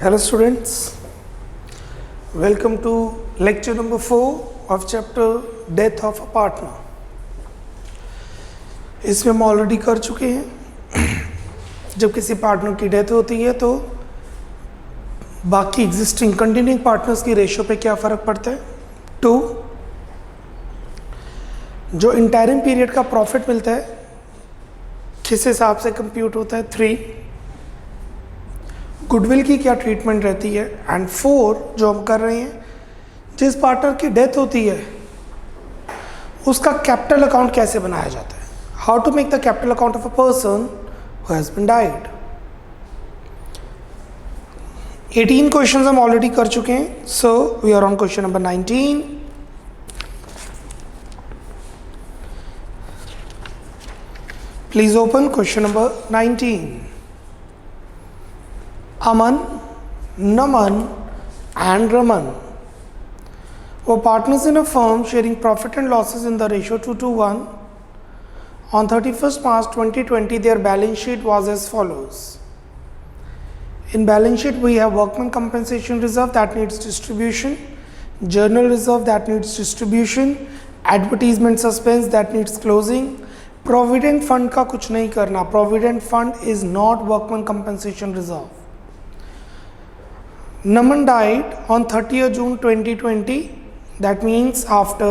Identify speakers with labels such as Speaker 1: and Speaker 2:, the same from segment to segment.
Speaker 1: Hello students, welcome to lecture number 4 of chapter Death of a Partner. इसमें हम already कर चुके हैं। जब किसी पार्टनर की डेथ होती है तो बाकी एग्जिस्टिंग कंटिन्यूइंग पार्टनर्स की रेशियो पे क्या फ़र्क पड़ता है? 2, जो इंटरिम पीरियड का प्रॉफिट मिलता है किस हिसाब से कंप्यूट होता है? 3, गुडविल की क्या ट्रीटमेंट रहती है? एंड 4, जो हम कर रहे हैं, जिस पार्टनर की डेथ होती है उसका कैपिटल अकाउंट कैसे बनाया जाता है? How to make the capital account of a person who has been died. 18 questions हम ऑलरेडी कर चुके हैं, so we are on question number 19। Please open question number 19। Aman, Naman and Raman were partners in a firm sharing profit and losses in the ratio 2:1. On 31st March 2020, their balance sheet was as follows. In balance sheet, we have workman compensation reserve that needs distribution, journal reserve that needs distribution, advertisement suspense that needs closing. Provident fund का कुछ नहीं करना. Provident fund is not workman compensation reserve. Naman died on 30th June 2020. That means after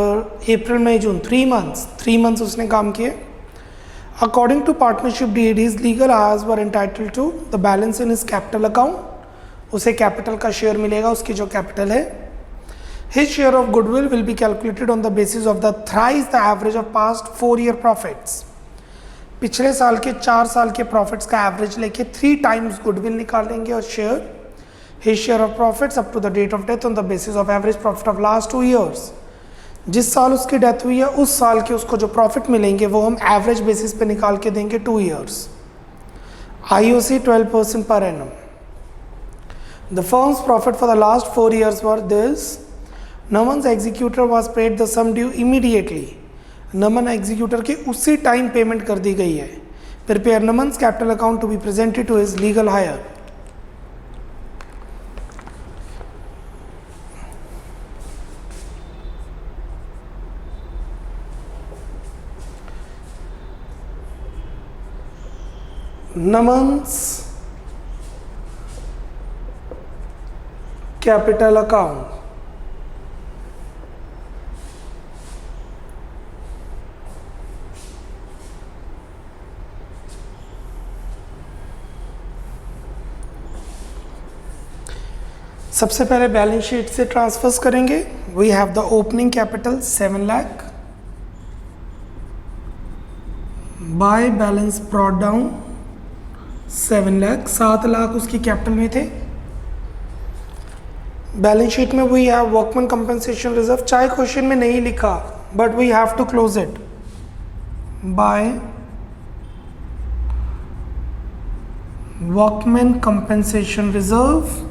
Speaker 1: April, May, June, 3 months. 3 months उसने काम किए. According to partnership deed, his legal heirs were entitled to the balance in his capital account. उसे capital का share मिलेगा, उसकी जो capital है. His share of goodwill will be calculated on the basis of the thrice the average of past 4-year profits. पिछले साल के 4 साल के profits का average लेके 3 times goodwill निकालेंगे और share. His share of profits up to the date of death on the basis of average profit of last 2 years. जिस साल उसकी डेथ हुई है उस साल के उसको जो प्रॉफिट मिलेंगे वो हम एवरेज बेसिस पे निकाल के देंगे 2 years. IOC 12% per annum. The firm's profit for the last 4 years were this. Naman's executor was paid the sum due immediately. Naman executor की उसी टाइम पेमेंट कर दी गई है. Prepare Naman's capital account to be presented to his legal heir. Naman's capital account. सबसे पहले balance sheet से transfers करेंगे. We have the opening capital 7 lakh by balance brought down 7 lakh. 7 lakh उसकी कैपिटल में थे. बैलेंस शीट में we have workman compensation reserve. चाहे question में नहीं लिखा but we have to close it by workman compensation reserve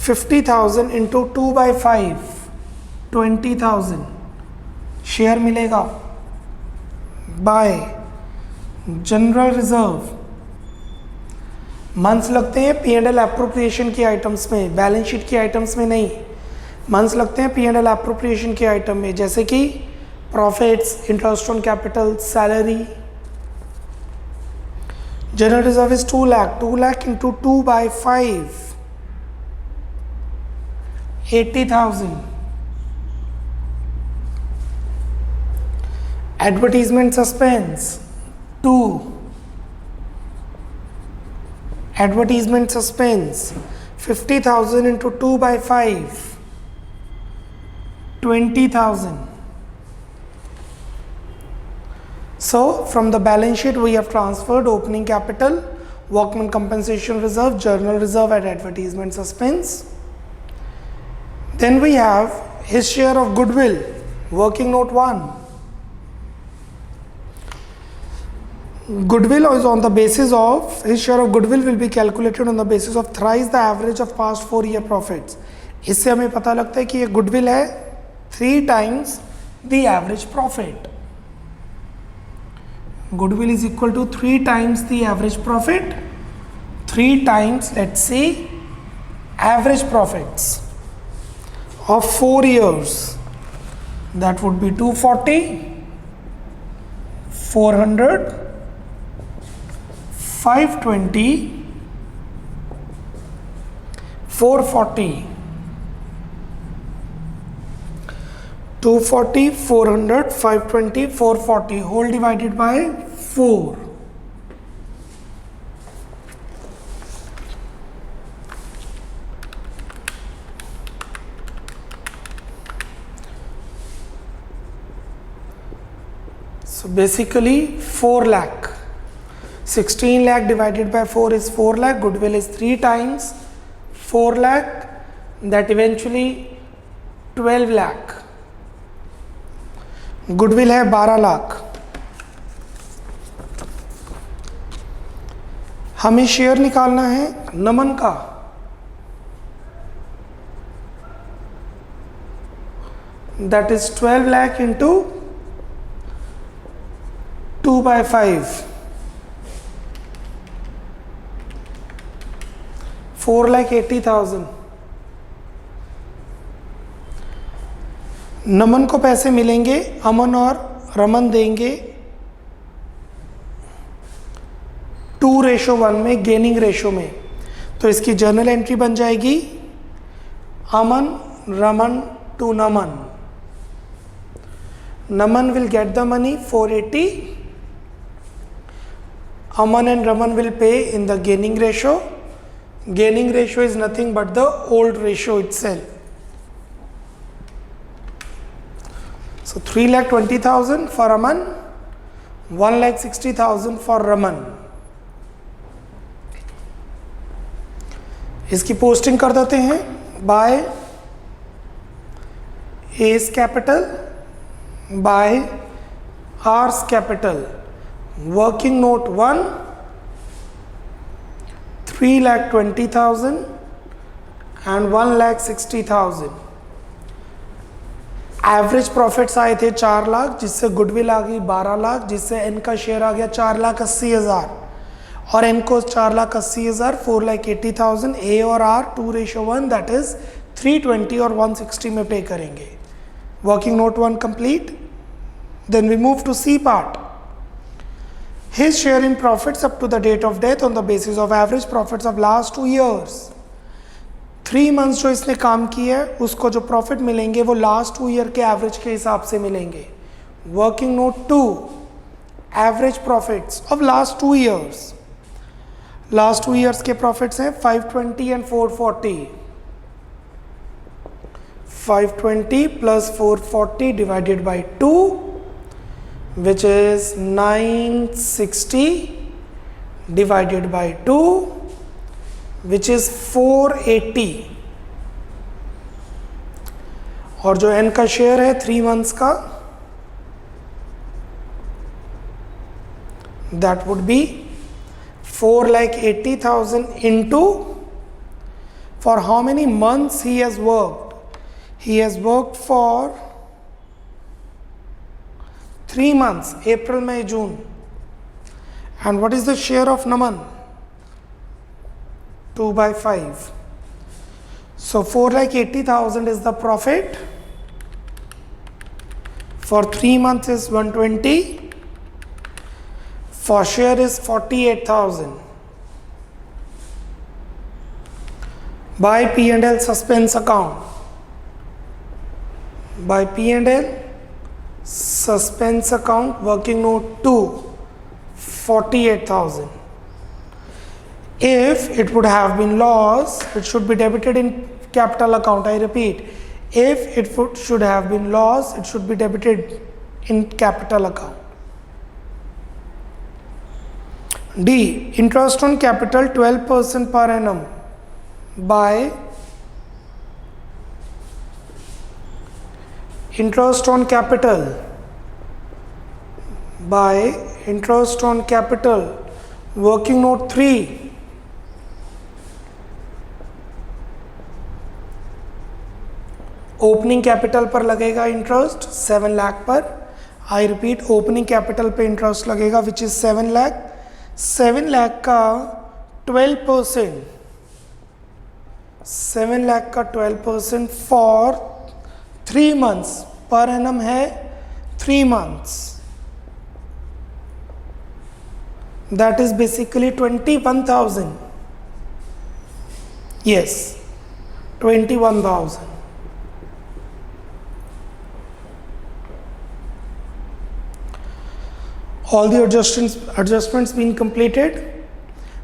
Speaker 1: 50,000 into 2/5 20,000 share मिलेगा. By general reserve. मंथ्स लगते हैं P&L एप्रोप्रिएशन की आइटम्स में, बैलेंस शीट की आइटम्स में नहीं. मंथ्स लगते हैं P&L एप्रोप्रिएशन के आइटम में, जैसे कि profits, interest on capital, salary. General reserve is 2 lakh. 2 lakh into 2/5 80,000. Advertisement suspense 2. Advertisement suspense 50,000 into 2/5 20,000. So from the balance sheet we have transferred opening capital, workman compensation reserve, journal reserve and advertisement suspense. Then we have his share of goodwill, working note 1. Goodwill is on the basis of, his share of goodwill will be calculated on the basis of thrice the average of past 4-year profits. इससे हमें पता लगता है कि ये goodwill है 3 times the average profit. Goodwill is equal to 3 times the average profit 3 times, let's say, average profits of 4 years, that would be 240, 400, 520, 440, 240, 400, 520, 440, whole divided by 4. So basically 4 lakh. 16 lakh divided by 4 is 4 lakh. Goodwill is 3 times 4 lakh. That eventually 12 lakh. Goodwill है 12 लाख. हमें share निकालना है नमन का. That is 12 lakh into 2/5, 4,80,000. नमन को पैसे मिलेंगे, अमन और रमन देंगे 2:1 में, गेनिंग रेशो में. तो इसकी जर्नल एंट्री बन जाएगी Aman Raman to Naman. Naman will get the money 480. Aman and Raman will pay in the gaining ratio. Gaining ratio is nothing but the old ratio itself. So 3,20,000 for Aman, 1,60,000 for Raman. इसकी posting कर देते हैं bye A's capital, by R's capital. Working note 1, 3,20,000 and 1,60,000. Average profits आए थे 4 लाख, जिससे goodwill आ गई 12 लाख, जिससे N का शेयर आ गया 4,80,000 और एन को 4,80,000, 4,80,000. ए और आर 2:1, दैट इज 320 और 160 में पे करेंगे. Working note 1 complete. Then we move to C part. His share in profits up to the date of death on the basis of average profits of last 2 years. 3 months जो इसने काम किया है, उसको जो प्रॉफिट मिलेंगे वो लास्ट 2 ईयर के एवरेज के हिसाब से मिलेंगे. Working note 2, average profits of last 2 years. Last 2 years के प्रॉफिट्स हैं 520 and 440. 520 plus 440 divided by 2, which is 960 divided by 2, which is 480. और जो n का शेयर है 3 months का, that would be 4,80,000 into, for how many months he has worked? He has worked for 3 months, April, May, June. And what is the share of Naman? 2/5. So 4,80,000 is the profit. For 3 months is 120. For share is 48,000. By P&L suspense account. By P&L suspense account, working note 2, 48,000. If it would have been loss, it should be debited in capital account. I repeat, if it should have been loss, it should be debited in capital account. D, interest on capital 12% per annum by interest on capital, by interest on capital. Working note 3, opening capital पर लगेगा interest 7 lakh पर. I repeat, opening capital पे interest लगेगा which is 7 lakh. 7 lakh का 12%, 7 लाख का 12% for 3 months, per annum है 3 months, that is basically 21,000. Yes, 21,000. All the adjustments being completed.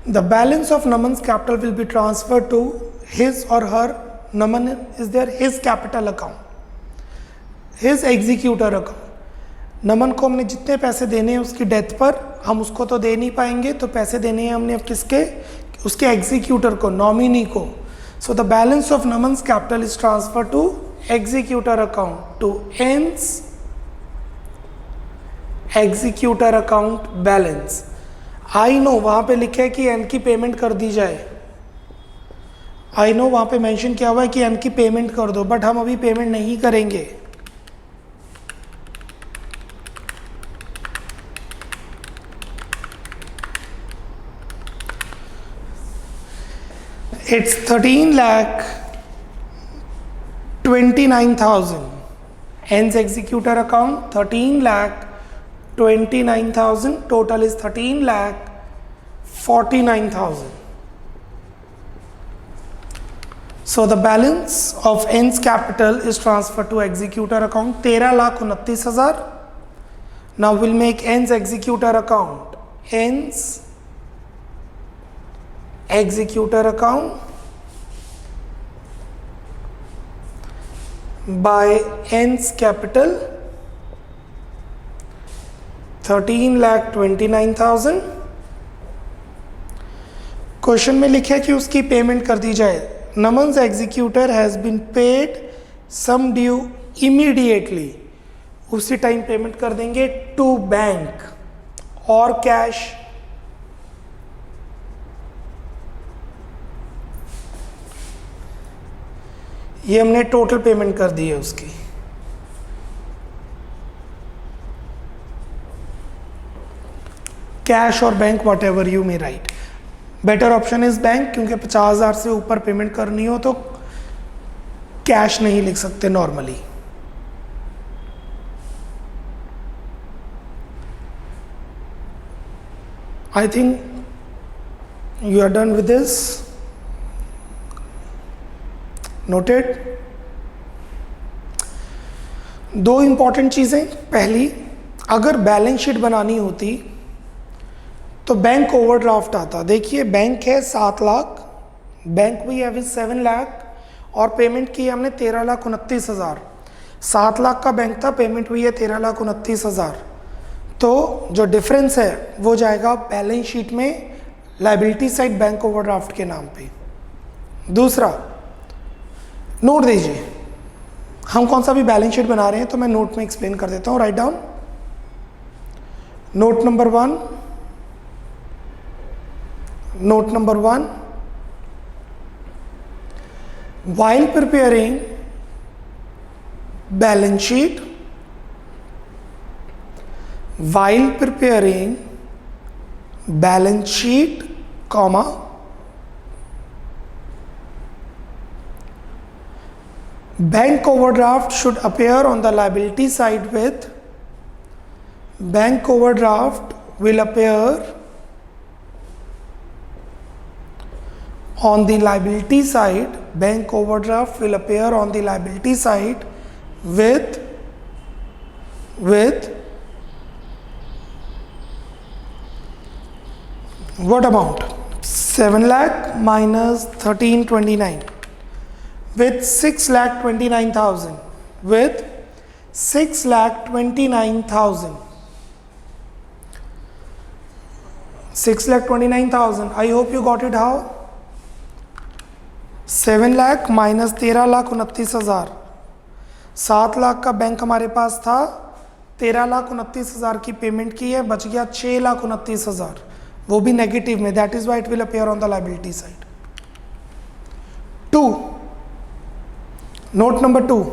Speaker 1: The balance of Naman's capital will be transferred to his or her, Naman is there, his capital account, his executor account. नमन को हमने जितने पैसे देने हैं उसकी death पर, हम उसको तो दे नहीं पाएंगे, तो पैसे देने हैं हमने अब किसके, उसके एग्जीक्यूटर को, नॉमिनी को. So the balance of Naman's capital is transfer to executor account, to N's executor account balance. I know वहाँ पे लिखा है कि एन की पेमेंट कर दी जाए, आई नो वहाँ पे मेंशन किया हुआ है कि एन की पेमेंट कर दो, बट हम अभी पेमेंट नहीं करेंगे. It's 13,29,000. N's executor account 13,29,000. Total is 13,49,000. So the balance of N's capital is transferred to executor account 13,29,000. Now we'll make N's executor account. N's executor account by N's capital 13,29,000. Question में लिखा है कि उसकी payment कर दी जाए. Naman's executor has been paid sum due immediately, उसी time payment कर देंगे टू बैंक और कैश. ये हमने टोटल पेमेंट कर दी है उसकी. कैश और bank, what ever you may right. Better option is bank, क्योंकि 50,000 से ऊपर पेमेंट करनी हो तो कैश नहीं लिख सकते normally. I think you are done with this. Noted. दो इंपॉर्टेंट चीज़ें. पहली, अगर बैलेंस शीट बनानी होती तो बैंक ओवरड्राफ्ट आता. देखिए बैंक है 7 लाख, बैंक भी है 7 लाख और पेमेंट की हमने 13,29,000. 7 लाख का बैंक था, पेमेंट हुई है 13,29,000. तो जो डिफरेंस है वो जाएगा बैलेंस शीट में लायबिलिटी साइड बैंक ओवरड्राफ्ट के नाम पे. दूसरा, नोट दीजिए, हम कौन सा भी बैलेंस शीट बना रहे हैं तो मैं नोट में एक्सप्लेन कर देता हूं. Write down. Note number 1, note number 1, while preparing balance sheet, while preparing balance sheet, comma, bank overdraft should appear on the liability side with, bank overdraft will appear on the liability side, bank overdraft will appear on the liability side with what amount? 7 lakh minus 1329, with 6,29,000, with 6,29,000, 6,29,000. I hope you got it. How? 7 lakh minus 13,29,000. 7 lakh का bank हमारे पास था, 13,29,000 की payment की है, बच गया 6,29,000, वो भी नेगेटिव में. That is why it will appear on the liability side. 2, note number 2,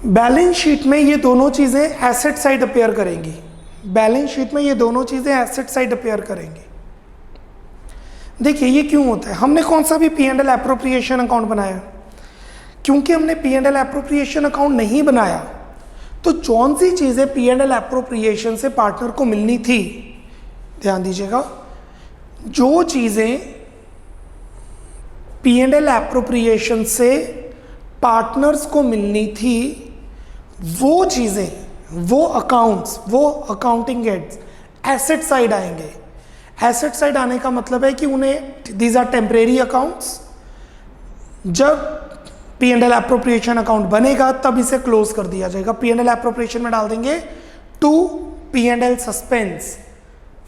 Speaker 1: balance sheet में ये दोनों चीजें एसेट साइड अपीयर करेंगी. बैलेंस शीट में ये दोनों चीजें एसेट साइड अपीयर करेंगी. देखिए ये क्यों होता है, हमने कौन सा भी P&L एप्रोप्रिएशन अकाउंट बनाया, क्योंकि हमने P&L एप्रोप्रिएशन अकाउंट नहीं बनाया तो कौन सी चीज़ें P&L एप्रोप्रिएशन से पार्टनर को मिलनी थी, ध्यान दीजिएगा, जो चीज़ें P&L एप्रोप्रिएशन से पार्टनर्स को मिलनी थी वो चीज़ें, वो अकाउंट्स, वो अकाउंटिंग हेड्स एसेट साइड आएंगे। एसेट साइड आने का मतलब है कि उन्हें दीज आर टेम्परेरी अकाउंट्स, जब P&L एप्रोप्रिएशन अकाउंट बनेगा तब इसे क्लोज कर दिया जाएगा। P&L एप्रोप्रिएशन में डाल देंगे to P&L suspense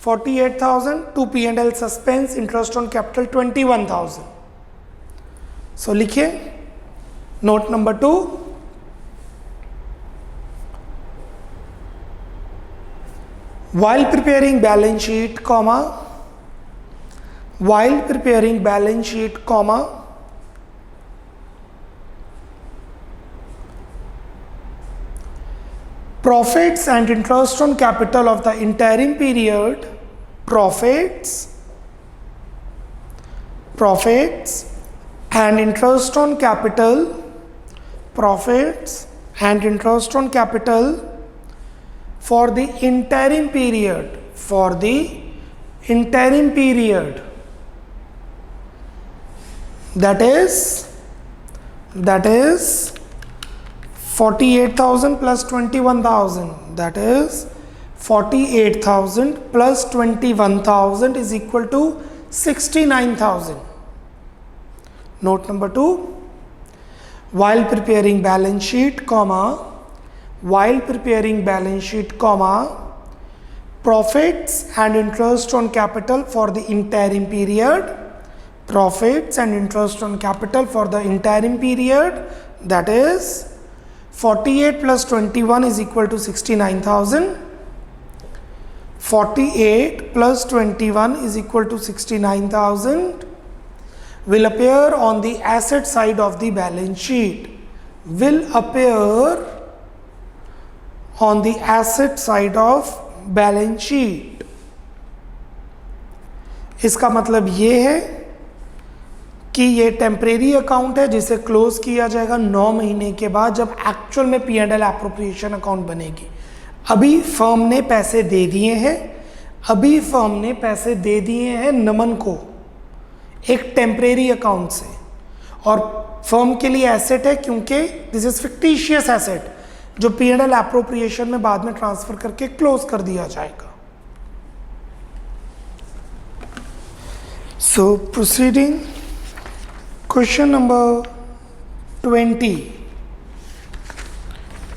Speaker 1: 48,000, to P&L suspense interest on capital 21,000। So लिखिए note number 2, while preparing balance sheet comma, while preparing balance sheet comma, profits and interest on capital of the interim period, profits and interest on capital, profits and interest on capital for the interim period, for the interim period, that is 48,000 plus 21,000, that is 48,000 plus 21,000 is equal to 69,000. Note number 2, while preparing balance sheet comma, while preparing balance sheet comma, profits and interest on capital for the interim period, profits and interest on capital for the interim period, that is 48 plus 21 is equal to 69,000. 48 plus 21 is equal to 69,000 will appear on the asset side of the balance sheet, will appear on the asset side of balance sheet. इसका मतलब ये है कि ये temporary account है जिसे close किया जाएगा 9 महीने के बाद जब एक्चुअल में P&L एप्रोप्रिएशन अकाउंट बनेगी। अभी फर्म ने पैसे दे दिए हैं, अभी फर्म ने पैसे दे दिए हैं नमन को एक टेम्परेरी अकाउंट से, और फर्म के लिए एसेट है क्योंकि दिस इज फिक्टिशियस एसेट जो P&L एप्रोप्रिएशन में बाद में ट्रांसफर करके क्लोज कर दिया जाएगा। So proceeding, question number 20,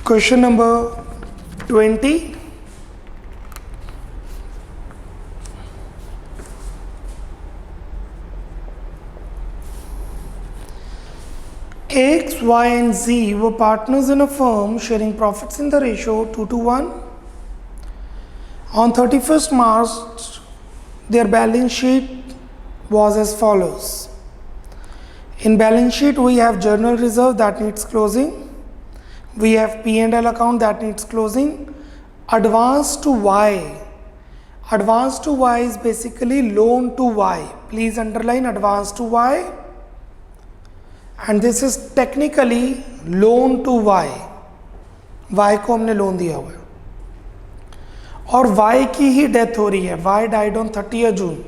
Speaker 1: question number 20, X, Y and Z were partners in a firm sharing profits in the ratio 2:1. On 31st March, their balance sheet was as follows. In balance sheet, we have journal reserve that needs closing. We have P&L account that needs closing. Advance to Y. Advance to Y is basically loan to Y. Please underline advance to Y. And this is technically loan to Y. Y को हमने loan दिया हुआ है और Y की ही death हो रही है. Y died on 30th June.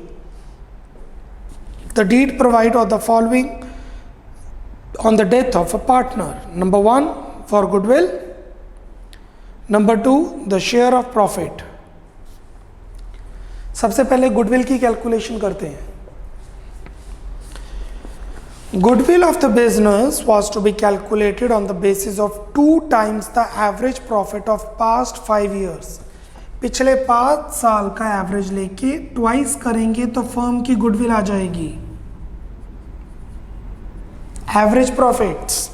Speaker 1: The deed provide of the following on the death of a partner. Number 1, for goodwill. Number 2, the share of profit. सबसे पहले गुडविल की कैलकुलेशन करते हैं. Goodwill of the business was to be calculated on the basis of 2 times the average profit of past 5 years. पिछले 5 साल का average लेके twice करेंगे तो फर्म की गुडविल आ जाएगी. एवरेज प्रॉफिट्स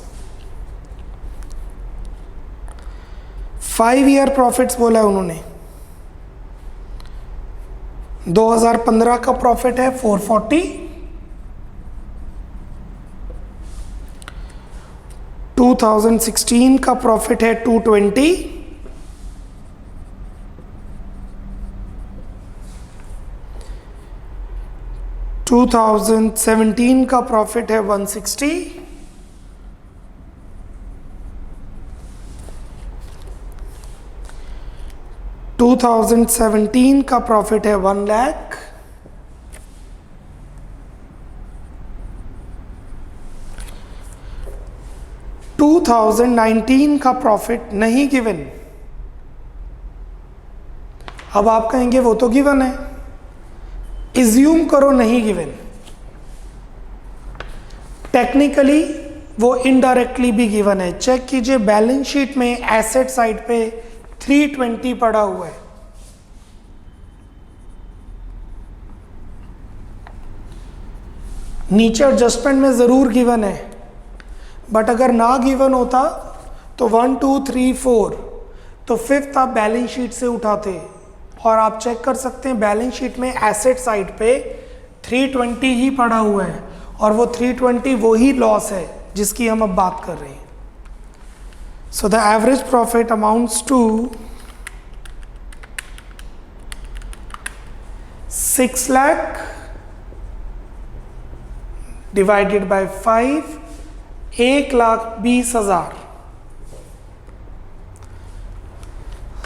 Speaker 1: 5 ईयर प्रॉफिट्स बोला है उन्होंने. 2015 का प्रॉफिट है 440, 2016 का प्रॉफिट है 220, 2017 2017 का प्रॉफिट है 160, 2017 का प्रॉफिट है 1 लाख, 2019 का प्रॉफिट नहीं गिवन। अब आप कहेंगे वो तो गिवन है, इज्यूम करो नहीं गिवन। टेक्निकली वो इनडायरेक्टली भी गिवन है। चेक कीजिए बैलेंस शीट में एसेट साइड पे 320 पड़ा हुआ है। नीचे एडजस्टमेंट में जरूर गिवन है, बट अगर ना गिवन होता तो 1 2 3 4 तो फिफ्थ आप बैलेंस शीट से उठाते। और आप चेक कर सकते हैं बैलेंस शीट में एसेट साइड पे 320 ही पड़ा हुआ है, और वो 320 वही लॉस है जिसकी हम अब बात कर रहे हैं। So the average profit amounts to 6 lakh divided by 5, 1,20,000।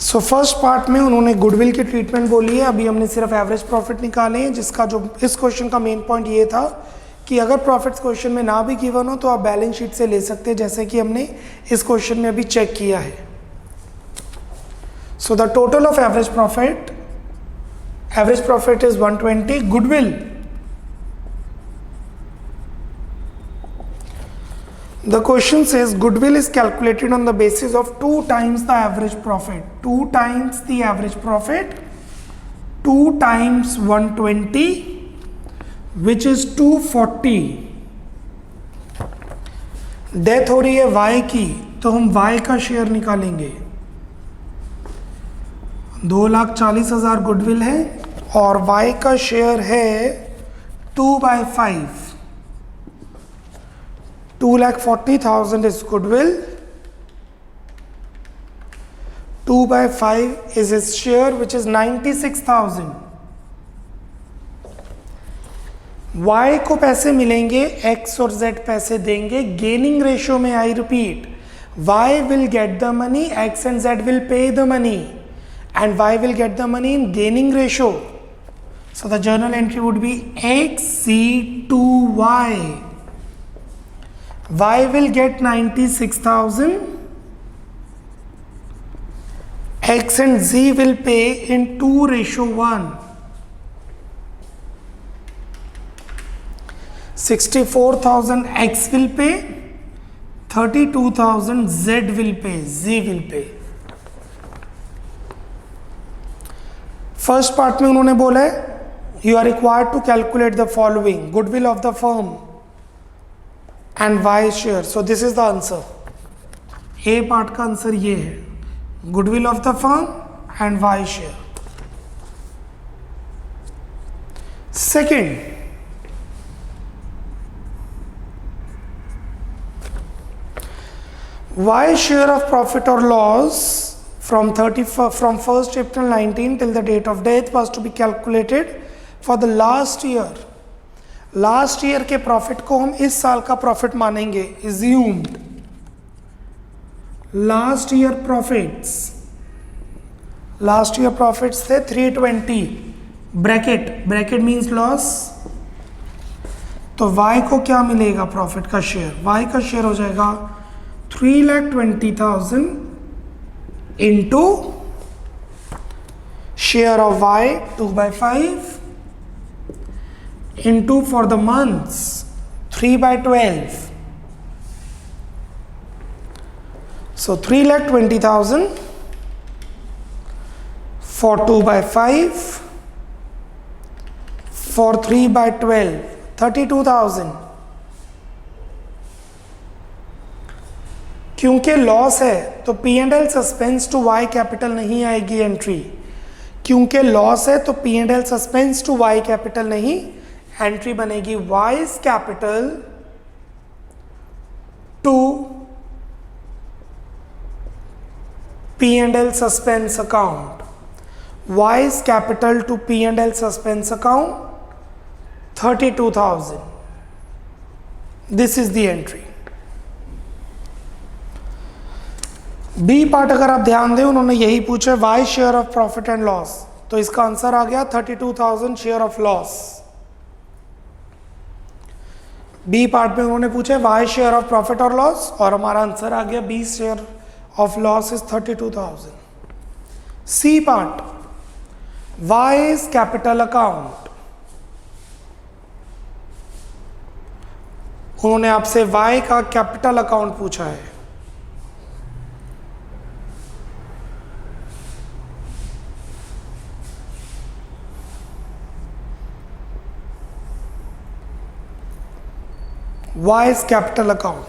Speaker 1: So first part में उन्होंने गुडविल की ट्रीटमेंट बोली है, अभी हमने सिर्फ एवरेज प्रॉफिट निकाले हैं, जिसका जो इस क्वेश्चन का मेन पॉइंट ये था कि अगर प्रॉफिट्स क्वेश्चन में ना भी गिवन हो तो आप बैलेंस शीट से ले सकते हैं, जैसे कि हमने इस क्वेश्चन में अभी चेक किया है। So the total of average profit is 120। Goodwill, the question says goodwill is calculated on the basis of 2 times the average profit, 2 times the average profit, 2 times 120, which is 240। Death हो रही है y की, तो हम y का share निकालेंगे। 2,40,000 goodwill है और y का शेयर है 2/5। 2,40,000 is goodwill, 2/5 is his share, which is 96,000। Y को पैसे मिलेंगे, X और Z पैसे देंगे। गेनिंग रेशियो में I repeat, Y will get the money, X and Z will pay the money, and Y will get the money in gaining ratio. So the journal entry would be XC2Y. Y will get 96,000, X and Z will pay in 2:1। 64,000 X will pay, 32,000 Z will pay। First part में उन्होंने बोला है you are required to calculate the following: goodwill of the firm and Y share। So this is the answer। A part का answer ये है, goodwill of the firm and Y share। Second, Y share of profit or loss from 1st April 19 till the date of death was to be calculated for the last year। Last year के profit को हम इस साल का profit मानेंगे। Assumed last year profits थे 320, bracket means loss. तो Y को क्या मिलेगा प्रॉफिट का शेयर? Y का शेयर हो जाएगा 3,20,000 into share of Y 2/5 into for the months 3/12। So 3,20,000 for 2/5 for 3/12, 32,000। क्योंकि लॉस है तो P&L suspense to Y capital नहीं आएगी एंट्री। क्योंकि लॉस है तो P&L suspense to Y capital नहीं, एंट्री बनेगी Y's capital to P&L suspense account, Y's capital to P&L suspense account 32,000. This is the entry. B part अगर आप ध्यान दें, उन्होंने यही पूछा Y share of profit and loss, तो इसका आंसर आ गया 32,000 share of loss. B part में उन्होंने पूछा वाई शेयर ऑफ प्रॉफिट और लॉस, और हमारा आंसर आ गया B share of loss is 32,000। C part, Y is capital account, उन्होंने आपसे वाई का कैपिटल अकाउंट पूछा है। Y is capital account.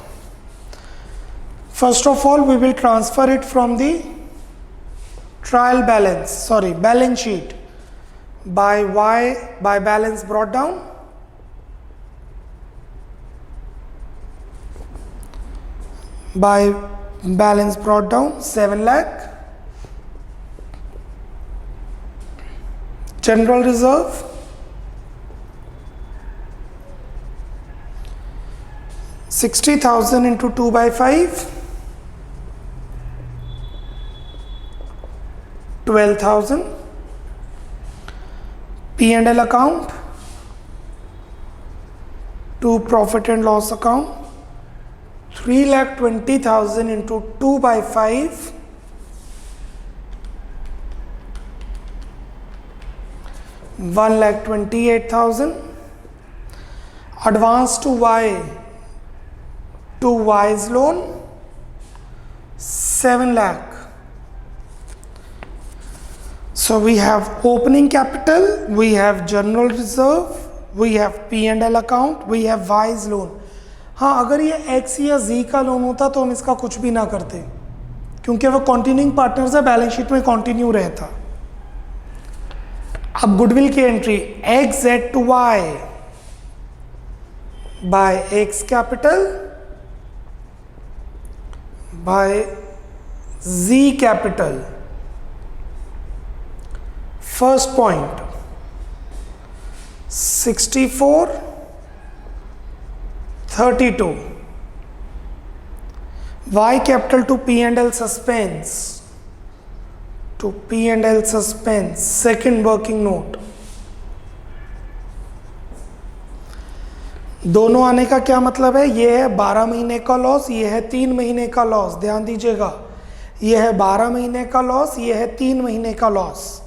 Speaker 1: First of all, we will transfer it from the balance sheet by balance brought down. By balance brought down 7 lakh. General reserve 60,000 into 2 by 5, 12,000. P&L account to profit and loss account, 3,20,000 into 2 by 5, 1,28,000. Advance to Y, to Y's loan 7 lakh. So we have opening capital, we have general reserve, we have P&L account, we have Y's loan. हाँ, अगर ये X या Z का loan होता तो हम इसका कुछ भी ना करते, क्योंकि वो कंटिन्यूइंग पार्टनर्स है, बैलेंस शीट में कंटिन्यू रहता। अब गुडविल की entry XZ to Y by X capital by Z capital. First point 64 32. Y capital to P&L suspense, to P&L suspense, second working note. दोनों आने का क्या मतलब है? ये है 12 महीने का लॉस, ये है 3 महीने का लॉस। ध्यान दीजिएगा, ये है 12 महीने का लॉस, ये है 3 महीने का loss.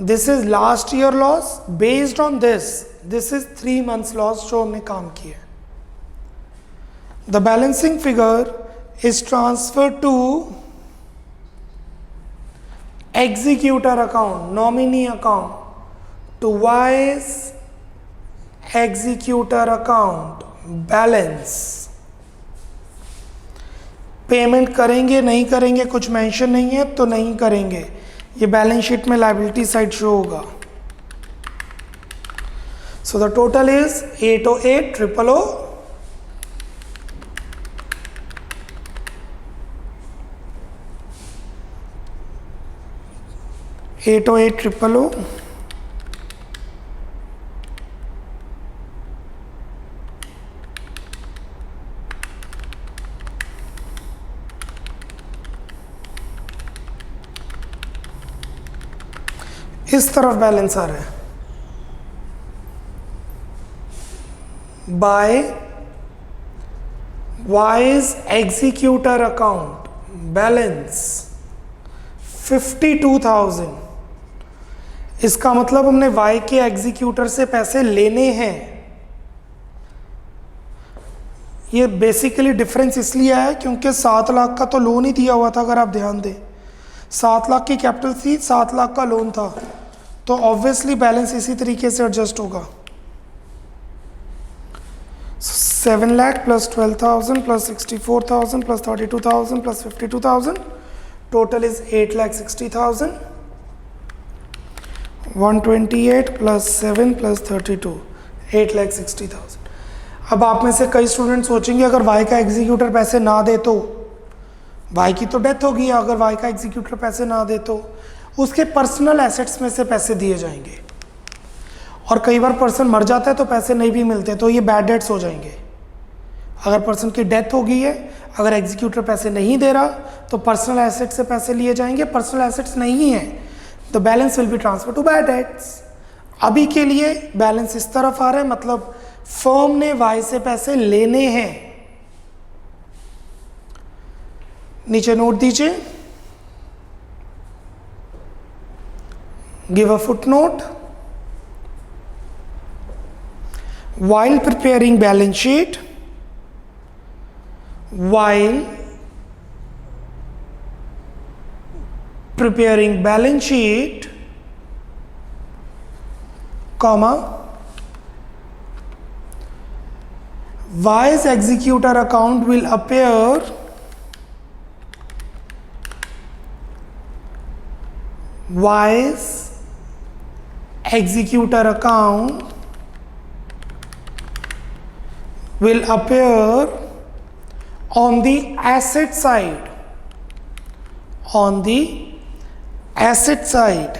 Speaker 1: This is last year loss, based on this is 3 months loss जो हमने काम किया। The balancing figure is transfer to executor account, nominee account, to Y's executor account balance. Payment करेंगे नहीं करेंगे कुछ मेंशन नहीं है, तो नहीं करेंगे, ये बैलेंस शीट में लायबिलिटी साइड शो होगा। सो द टोटल इज 808,000 808,000 इस तरफ बैलेंस आ रहा है by Y's executor account balance 52,000। इसका मतलब हमने वाई के एग्जीक्यूटर से पैसे लेने हैं। ये बेसिकली डिफरेंस इसलिए आया क्योंकि 7 लाख का तो लोन ही दिया हुआ था। अगर आप ध्यान दें 7 लाख की कैपिटल थी, 7 लाख का लोन था, तो ऑब्वियसली बैलेंस इसी तरीके से एडजस्ट होगा। 7 lakh plus 12,000 plus 64,000 plus 32,000 plus 52,000, total is 8,60,000. 128 plus 7 plus 32, 8,60,000. अब आप में से कई स्टूडेंट सोचेंगे अगर वाई का एग्जीक्यूटर पैसे ना दे तो, वाई की तो डेथ होगी, अगर वाई का एग्जीक्यूटर पैसे ना दे तो उसके पर्सनल एसेट्स में से पैसे दिए जाएंगे। और कई बार पर्सन मर जाता है तो पैसे नहीं भी मिलते, तो ये बैड डेट्स हो जाएंगे। अगर पर्सन की डेथ हो गई है, अगर एग्जीक्यूटर पैसे नहीं दे रहा तो पर्सनल एसेट से पैसे लिए जाएंगे, पर्सनल एसेट्स नहीं है तो balance will be transfer to bad debts. अभी के लिए बैलेंस इस तरफ आ रहा है, मतलब फर्म ने वाई से पैसे लेने हैं। नीचे नोट दीजिए, give a footnote. While preparing balance sheet, while preparing balance sheet, comma, Y's executor account will appear Y's executor account will appear on the asset side, on the asset side.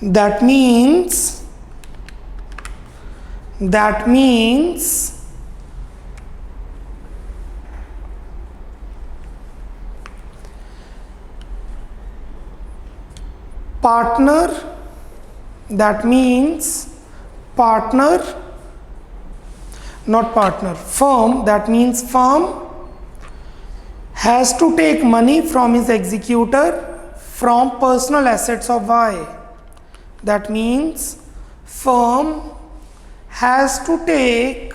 Speaker 1: That means partner, that means partner, not partner, firm, that means firm has to take money from his executor from personal assets of Y. That means firm has to take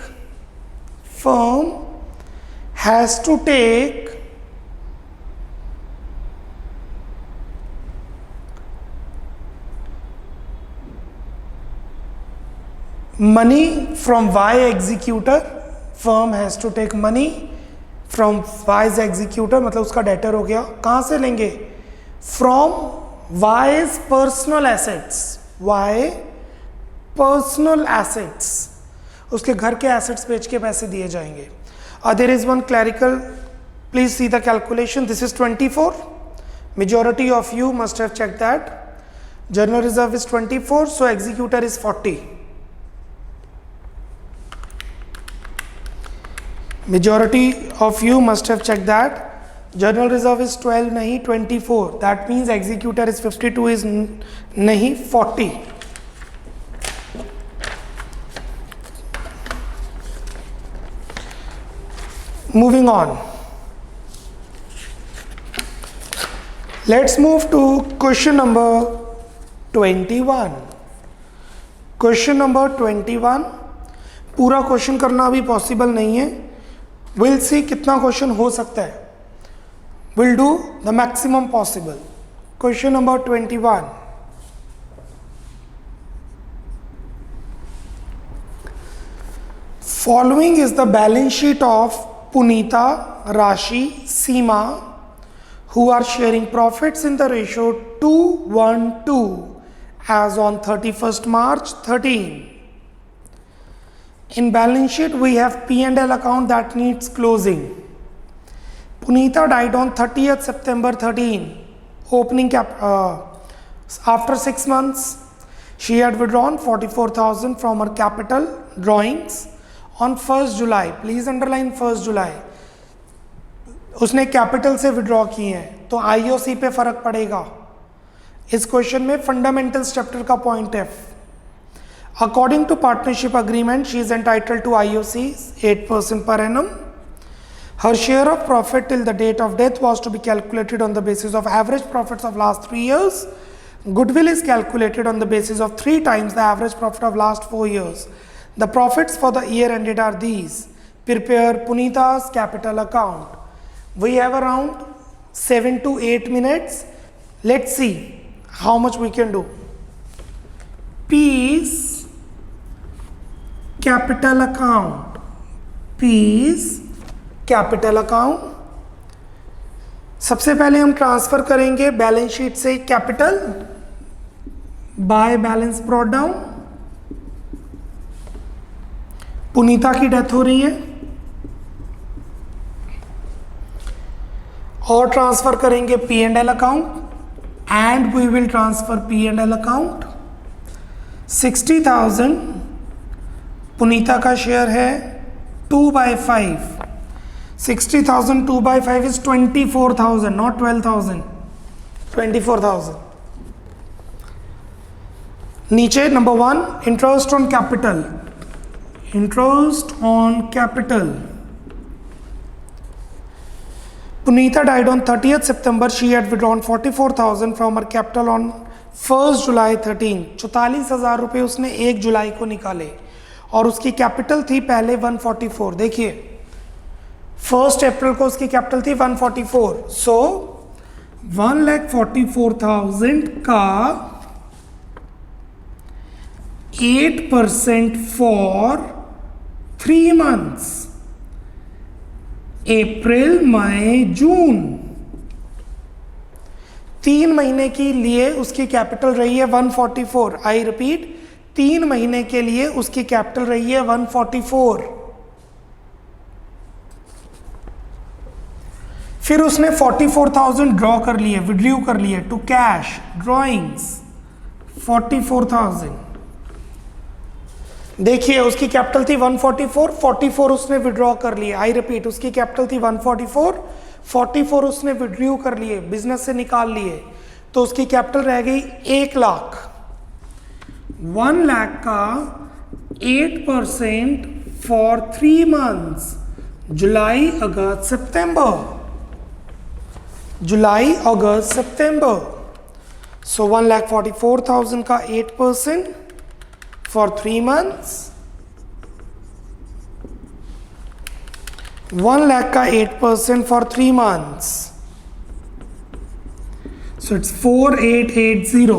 Speaker 1: money from Y executor, firm has to take money from Y's executor, मतलब उसका debtor हो गया। कहाँ से लेंगे? From Y's personal assets, Y personal assets, उसके घर के assets बेच के पैसे दिए जाएंगे। There is one clerical, please see the calculation, this is 24, majority of you must have checked that, general reserve is 24, so executor is 40. Majority of you must have checked that. General reserve is 12 nahi 24. That means executor is 52 is nahi 40. Moving on. Let's move to question number 21. Question number 21. पूरा question करना अभी possible नहीं है। We'll see कितना question हो सकता है। We'll do the maximum possible. Question number 21. Following is the balance sheet of Punita, Rashi, Seema, who are sharing profits in the ratio 2:1:2 as on 31st March 13. In balance sheet, we have P&L account that needs closing. Punita died on 30th September 13. Opening after 6 months, she had withdrawn 44,000 from her capital drawings on 1st July. Please underline 1st July. उसने capital से withdraw किए हैं, तो IOC पे फर्क पड़ेगा। इस question में फंडामेंटल्स चैप्टर का पॉइंट है। According to partnership agreement, she is entitled to IOC 8% per annum. Her share of profit till the date of death was to be calculated on the basis of average profits of last 3 years. Goodwill is calculated on the basis of 3 times the average profit of last 4 years. The profits for the year ended are these. Prepare Punita's capital account. We have around 7 to 8 minutes. Let's see how much we can do. P's capital account, P's capital account। सबसे पहले हम transfer करेंगे balance sheet से capital by balance brought down. Punita की death हो रही है और ट्रांसफर करेंगे P&L account, and we will transfer P&L account. 60,000 Punita का शेयर है 2/5. 60,000 2/5 is 24,000, not 12,000. 24,000. नीचे number 1 interest on capital. Interest on capital. Punita died on 30th September. She had withdrawn 44,000 from her capital on 1st July 13. 44,000 रुपये उसने 1 जुलाई को निकाले और उसकी capital थी पहले 144. देखिए 1 अप्रैल को उसकी कैपिटल थी 144. सो 1,44,000 का 8% फॉर 3 months. अप्रैल, मई, जून, 3 महीने के लिए उसकी कैपिटल रही है 144. आई रिपीट, 3 महीने के लिए उसकी कैपिटल रही है 144. फिर उसने 44,000 ड्रॉ कर लिए, विड्रू कर लिए टू कैश ड्रॉइंग्स. 44,000. देखिए उसकी कैपिटल थी 144. 44 उसने विड्रॉ कर लिए. आई रिपीट, उसकी कैपिटल थी 144. 44 उसने विड्रू कर लिए, बिजनेस से निकाल लिए, तो उसकी कैपिटल रह गई 1 लाख. 1 लाख का 8% फॉर 3 months. जुलाई, अगस्त, सितंबर. जुलाई, अगस्त, सितंबर. सो 1,44,000 का 8% for 3 months. 1 lakh का 8% for 3 months. So it's 4,880.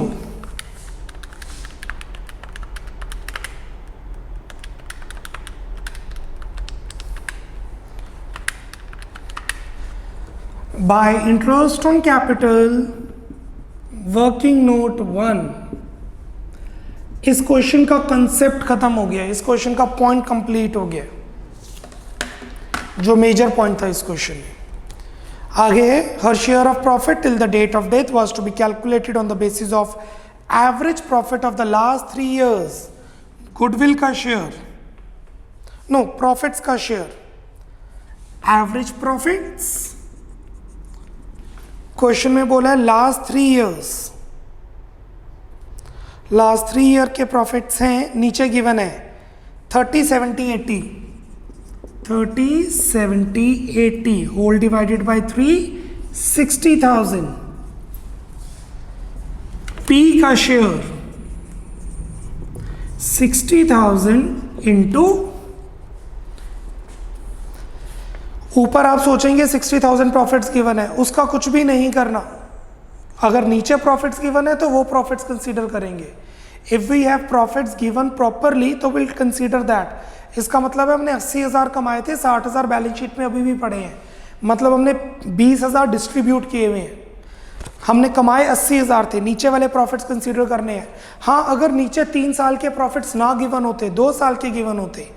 Speaker 1: By interest on capital, working note 1. इस क्वेश्चन का कंसेप्ट खत्म हो गया, इस क्वेश्चन का पॉइंट कंप्लीट हो गया, जो मेजर पॉइंट था इस क्वेश्चन में. आगे हर share of profit till the date of death was to be calculated on the basis of average profit of the last 3 years. Goodwill का शेयर, नो प्रॉफिट्स का शेयर, एवरेज प्रॉफिट्स. क्वेश्चन में बोला है last 3 years. लास्ट 3 year के profits हैं, नीचे given है 30, 70, 80. 30, 70, 80 होल डिवाइडेड बाय 3, 60,000. पी का शेयर 60,000 इंटू, ऊपर आप सोचेंगे 60,000 प्रॉफिट्स गिवन है, उसका कुछ भी नहीं करना. अगर नीचे प्रॉफिट्स गिवन है तो वो प्रॉफिट्स कंसीडर करेंगे. If we have profits given properly तो विल कंसीडर दैट. इसका मतलब है हमने 80,000 कमाए थे, 60,000 बैलेंस शीट में अभी भी पड़े हैं, मतलब हमने 20,000 डिस्ट्रीब्यूट किए हुए हैं. हमने कमाए 80,000 थे, नीचे वाले प्रॉफिट्स कंसीडर करने हैं. हाँ, अगर नीचे 3 साल के प्रॉफिट्स ना गिवन होते, 2 साल के गिवन होते,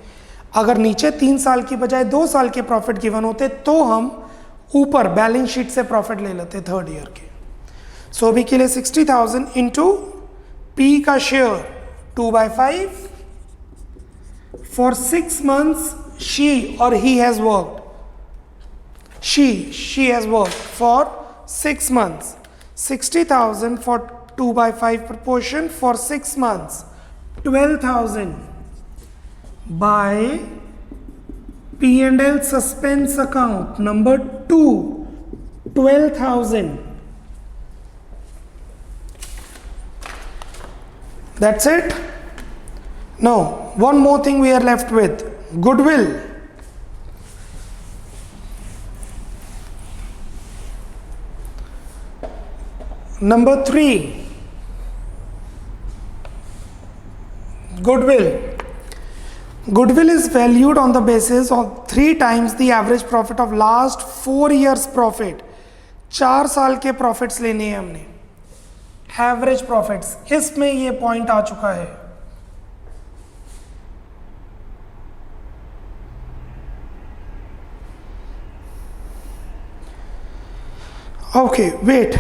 Speaker 1: अगर नीचे 3 साल की बजाय 2 साल के प्रॉफिट गिवन होते तो हम ऊपर बैलेंस शीट से प्रॉफिट ले लेते 3rd ईयर के. सो अभी के लिए 60,000 इंटू पी का शेयर 2/5 फॉर 6 months. शी और he has worked, she has worked for 6 months. 60,000 for 2/5 proportion for 6 months. 12,000 by P&L suspense account number 2. 12,000. That's it. Now one more thing we are left with, goodwill. Number 3, goodwill. Goodwill is valued on the basis of 3 times the average profit of last 4 years profit. 4 साल के profits लेने हैं हमने, average profits. इसमें ये point आ चुका है. Okay wait,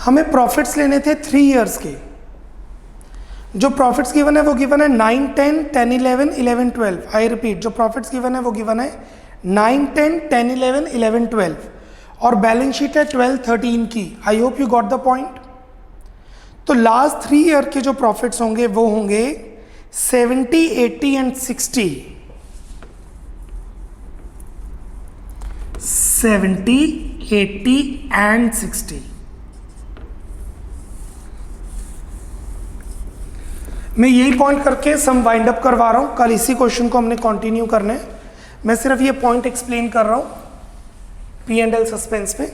Speaker 1: हमें प्रॉफिट्स लेने थे 3 इयर्स के. जो प्रॉफिट्स गिवन है वो गिवन है 9, 10, 10, 11, 11, 12। आई रिपीट, जो प्रॉफिट्स गिवन है वो गिवन है 9, 10, 10, 11, 11, 12 और बैलेंस शीट है 12, 13 की। I hope you got the point. तो लास्ट 3 ईयर के जो प्रॉफिट्स होंगे वो होंगे 70, 80 एंड 60। 70, 80 एंड 60। मैं यही पॉइंट करके सम वाइंड अप करवा रहा हूं। कल इसी क्वेश्चन को हमने कंटिन्यू करना है। मैं सिर्फ ये पॉइंट एक्सप्लेन कर रहा हूं P&L सस्पेंस में।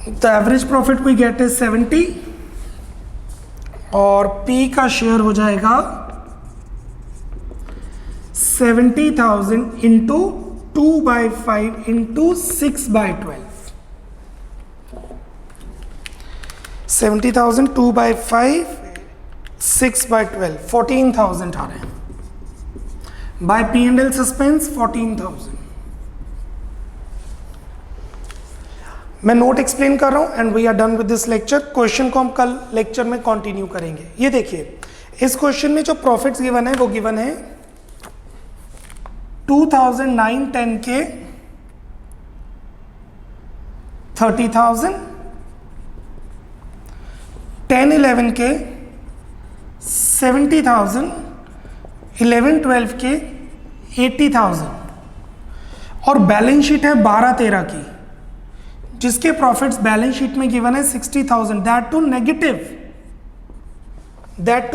Speaker 1: The average profit we get is 70 और P का शेयर हो जाएगा 70,000 इंटू 2/5 इंटू 6/12। 70,000 2/5 6/12 14,000 आ रहे हैं। By P&L suspense 14,000। मैं नोट एक्सप्लेन कर रहा हूं and we are done with this lecture. Question को हम कल लेक्चर में कंटिन्यू करेंगे। ये देखिए, इस क्वेश्चन में जो प्रॉफिट्स गिवन है वो गिवन है 2009-10 के 30,000, 10-11 के 70,000, 11-12 के 80,000 और बैलेंस शीट है 12-13 की, जिसके प्रॉफिट्स बैलेंस शीट में गिवन है 60,000। That too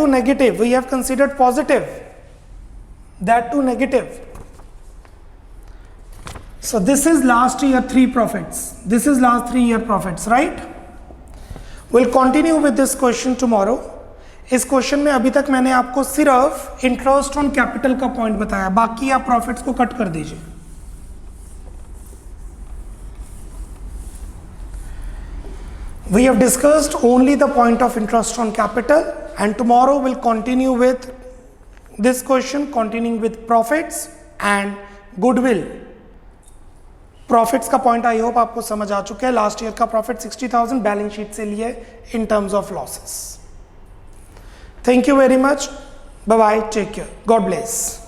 Speaker 1: negative we have considered positive, that too negative. So this is last year 3 profits. This is last 3 year profits, right? We'll continue with this question tomorrow. इस question में अभी तक मैंने आपको सिर्फ interest on capital का point बताया, बाकी आप प्रॉफिट्स को कट कर दीजिए। We have discussed only the point of interest on capital and tomorrow we'll continue with this question, continuing with profits and goodwill. Profits का पॉइंट आई होप आपको समझ आ चुका है। लास्ट ईयर का प्रॉफिट 60,000 बैलेंस शीट से लिए in terms of losses. Thank you very much, bye bye, take care, God bless.